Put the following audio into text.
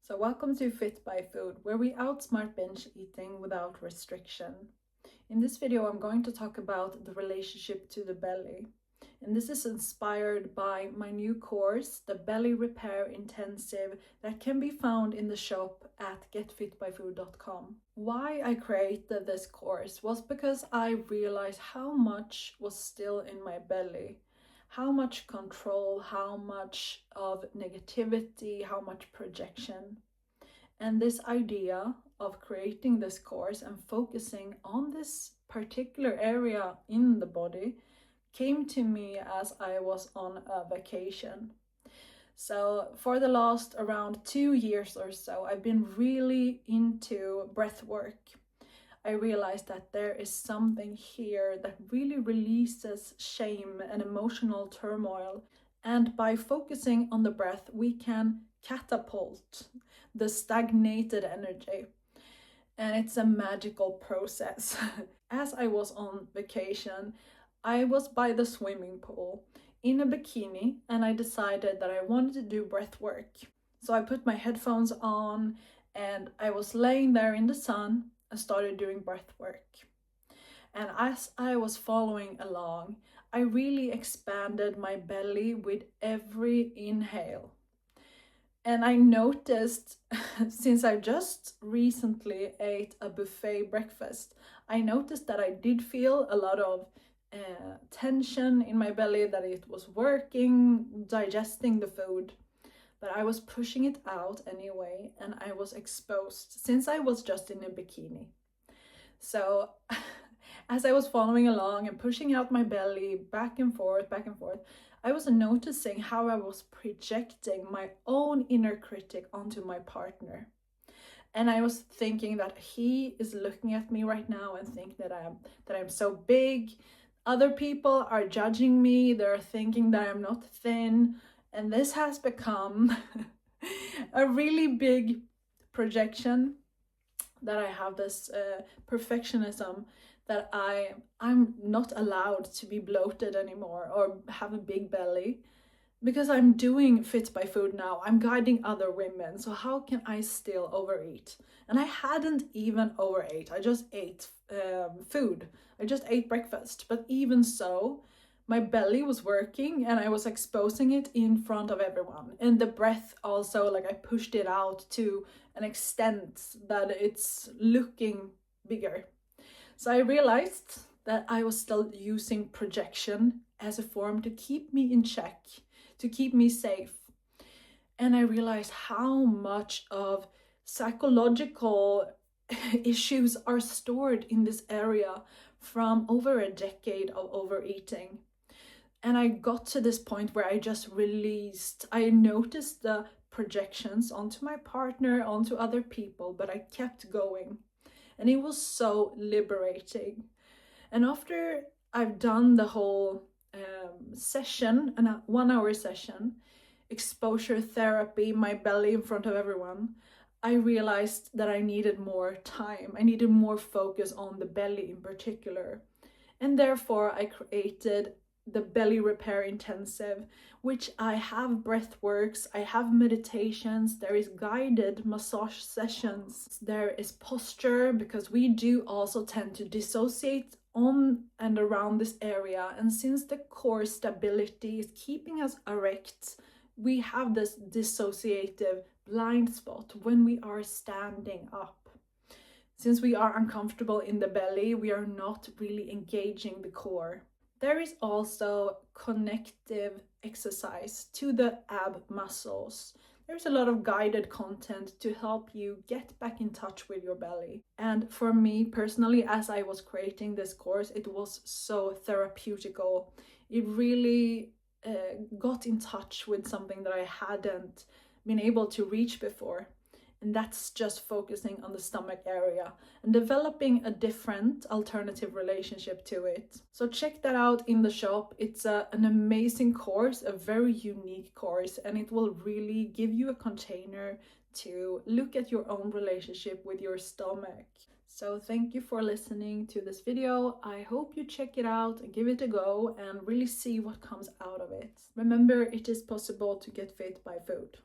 So welcome to Fit by Food, where we outsmart binge eating without restriction. In this video, I'm going to talk about the relationship to the belly. And this is inspired by my new course, the Belly Repair Intensive, that can be found in the shop at getfitbyfood.com. Why I created this course was because I realized how much was still in my belly. How much control, how much of negativity, how much projection. And this idea of creating this course and focusing on this particular area in the body came to me as I was on a vacation. So for the last around 2 years or so, I've been really into breathwork. I realized that there is something here that really releases shame and emotional turmoil. And by focusing on the breath, we can catapult the stagnated energy. And it's a magical process. As I was on vacation, I was by the swimming pool in a bikini, and I decided that I wanted to do breath work. So I put my headphones on and I was laying there in the sun. I started doing breath work. And as I was following along, I really expanded my belly with every inhale. And I noticed, since I just recently ate a buffet breakfast, I noticed that I did feel a lot of tension in my belly, that it was working, digesting the food. But I was pushing it out anyway, and I was exposed since I was just in a bikini. So as I was following along and pushing out my belly back and forth, I was noticing how I was projecting my own inner critic onto my partner. And I was thinking that he is looking at me right now and think that I'm so big. Other people are judging me. They're thinking that I'm not thin. And this has become a really big projection, that I have this perfectionism, that I'm not allowed to be bloated anymore or have a big belly, because I'm doing Fit by Food now. I'm guiding other women, so how can I still overeat? And I hadn't even overate. I just ate food. I just ate breakfast. But even so, my belly was working and I was exposing it in front of everyone. And the breath also, like I pushed it out to an extent that it's looking bigger. So I realized that I was still using projection as a form to keep me in check, to keep me safe. And I realized how much of psychological issues are stored in this area from over a decade of overeating. And I got to this point where I just released. I noticed the projections onto my partner, onto other people, but I kept going. And it was so liberating. And after I've done the whole session, a 1 hour session, exposure therapy, my belly in front of everyone, I realized that I needed more time. I needed more focus on the belly in particular. And therefore I created the Belly Repair Intensive, which I have breath works, I have meditations, there is guided massage sessions, there is posture, because we do also tend to dissociate on and around this area. And since the core stability is keeping us erect, we have this dissociative blind spot when we are standing up. Since we are uncomfortable in the belly, we are not really engaging the core. There is also connective exercise to the ab muscles. There's a lot of guided content to help you get back in touch with your belly. And for me personally, as I was creating this course, it was so therapeutical. It really got in touch with something that I hadn't been able to reach before. And that's just focusing on the stomach area and developing a different alternative relationship to it. So check that out in the shop. It's an amazing course, a very unique course, and it will really give you a container to look at your own relationship with your stomach. So thank you for listening to this video. I hope you check it out and give it a go and really see what comes out of it. Remember, it is possible to get fit by food.